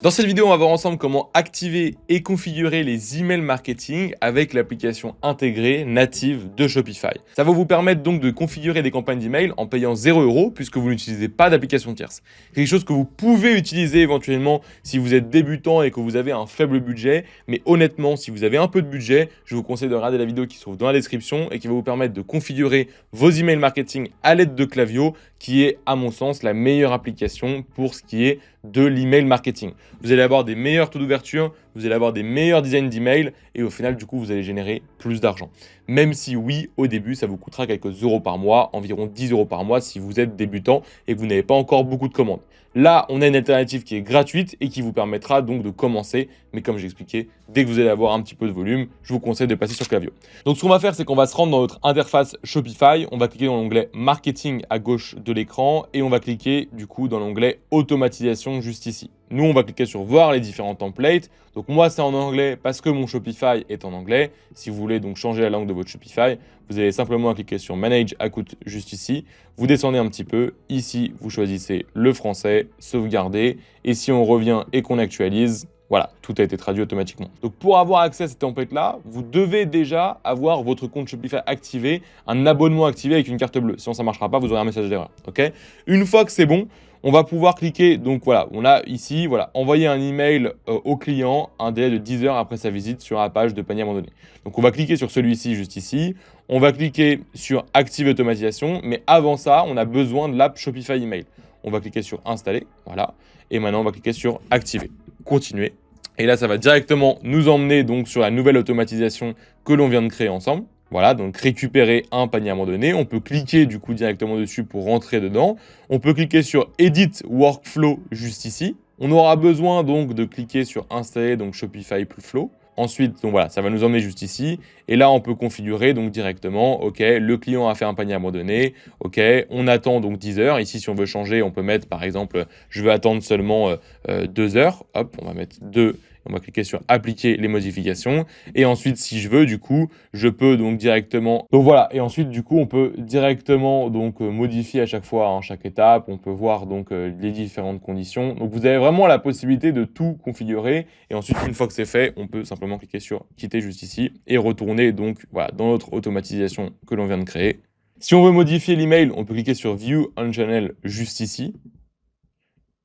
Dans cette vidéo, on va voir ensemble comment activer et configurer les emails marketing avec l'application intégrée native de Shopify. Ça va vous permettre donc de configurer des campagnes d'email en payant 0 € puisque vous n'utilisez pas d'application tierce. C'est quelque chose que vous pouvez utiliser éventuellement si vous êtes débutant et que vous avez un faible budget, mais honnêtement, si vous avez un peu de budget, je vous conseille de regarder la vidéo qui se trouve dans la description et qui va vous permettre de configurer vos emails marketing à l'aide de Klaviyo, qui est à mon sens la meilleure application pour ce qui est de l'email marketing. Vous allez avoir des meilleurs taux d'ouverture, vous allez avoir des meilleurs designs d'email et au final, du coup, vous allez générer plus d'argent. Même si oui, au début, ça vous coûtera quelques euros par mois, environ 10 € par mois si vous êtes débutant et que vous n'avez pas encore beaucoup de commandes. Là, on a une alternative qui est gratuite et qui vous permettra donc de commencer. Mais comme j'ai expliqué, dès que vous allez avoir un petit peu de volume, je vous conseille de passer sur Klaviyo. Donc, ce qu'on va faire, c'est qu'on va se rendre dans notre interface Shopify. On va cliquer dans l'onglet Marketing à gauche de l'écran et on va cliquer du coup dans l'onglet Automatisation juste ici. Nous, on va cliquer sur voir les différents templates. Donc moi, c'est en anglais parce que mon Shopify est en anglais. Si vous voulez donc changer la langue de votre Shopify, vous allez simplement cliquer sur Manage Account juste ici. Vous descendez un petit peu. Ici, vous choisissez le français, sauvegarder. Et si on revient et qu'on actualise, voilà, tout a été traduit automatiquement. Donc pour avoir accès à cette template-là, vous devez déjà avoir votre compte Shopify activé, un abonnement activé avec une carte bleue. Sinon, ça ne marchera pas, vous aurez un message d'erreur. Ok ? Une fois que c'est bon, on va pouvoir cliquer, donc voilà, on a ici, voilà, envoyer un email au client, un délai de 10 heures après sa visite sur la page de panier abandonné. Donc on va cliquer sur celui-ci juste ici, on va cliquer sur Active automatisation, mais avant ça, on a besoin de l'app Shopify Email. On va cliquer sur Installer, voilà, et maintenant on va cliquer sur Activer, continuer. Et là, ça va directement nous emmener donc sur la nouvelle automatisation que l'on vient de créer ensemble. Voilà, donc récupérer un panier abandonné. On peut cliquer du coup directement dessus pour rentrer dedans. On peut cliquer sur Edit Workflow juste ici. On aura besoin donc de cliquer sur Installer donc Shopify Plus Flow. Ensuite, donc voilà, ça va nous emmener juste ici. Et là, on peut configurer donc directement, OK, le client a fait un panier abandonné. OK, on attend donc 10 heures. Ici, si on veut changer, on peut mettre par exemple, je veux attendre seulement 2 heures. Hop, on va mettre 2. On va cliquer sur appliquer les modifications et ensuite si je veux du coup je peux donc directement et ensuite du coup on peut directement donc modifier à chaque fois chaque étape, on peut voir donc les différentes conditions. Donc vous avez vraiment la possibilité de tout configurer et ensuite une fois que c'est fait on peut simplement cliquer sur quitter juste ici et retourner donc voilà dans notre automatisation que l'on vient de créer. Si on veut modifier l'email, on peut cliquer sur View on Channel juste ici.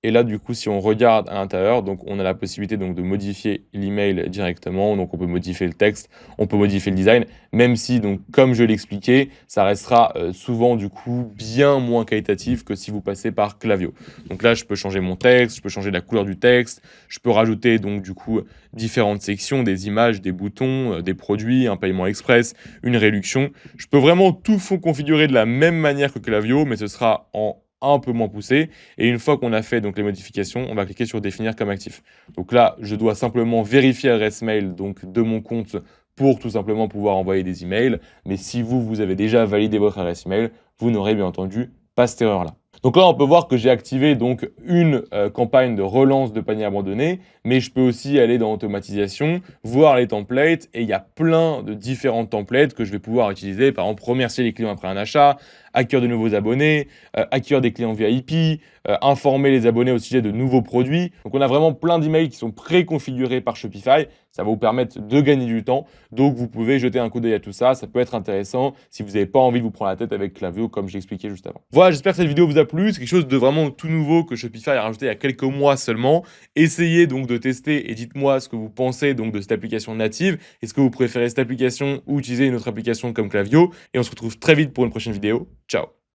Et là, du coup, si on regarde à l'intérieur, donc on a la possibilité donc de modifier l'email directement. Donc on peut modifier le texte, on peut modifier le design, même si, donc comme je l'expliquais, ça restera souvent du coup bien moins qualitatif que si vous passez par Klaviyo. Donc là, je peux changer mon texte, je peux changer la couleur du texte, je peux rajouter donc du coup différentes sections, des images, des boutons, des produits, un paiement express, une réduction. Je peux vraiment tout configurer de la même manière que Klaviyo, mais ce sera en un peu moins poussé. Et une fois qu'on a fait donc les modifications, on va cliquer sur définir comme actif. Donc là, je dois simplement vérifier l'adresse mail donc de mon compte pour tout simplement pouvoir envoyer des emails. Mais si vous avez déjà validé votre adresse email, vous n'aurez bien entendu pas cette erreur-là. Donc là, on peut voir que j'ai activé donc une campagne de relance de panier abandonné, mais je peux aussi aller dans automatisation, voir les templates, et il y a plein de différents templates que je vais pouvoir utiliser. Par exemple, remercier les clients après un achat, accueillir de nouveaux abonnés, accueillir des clients VIP, informer les abonnés au sujet de nouveaux produits. Donc on a vraiment plein d'emails qui sont préconfigurés par Shopify. Ça va vous permettre de gagner du temps. Donc vous pouvez jeter un coup d'œil à tout ça. Ça peut être intéressant si vous n'avez pas envie de vous prendre la tête avec Klaviyo comme je l'expliquais juste avant. Voilà, j'espère que cette vidéo vous a plu. C'est quelque chose de vraiment tout nouveau que Shopify a rajouté il y a quelques mois seulement. Essayez donc de tester et dites-moi ce que vous pensez donc de cette application native. Est-ce que vous préférez cette application ou utiliser une autre application comme Klaviyo? Et on se retrouve très vite pour une prochaine vidéo. Ciao!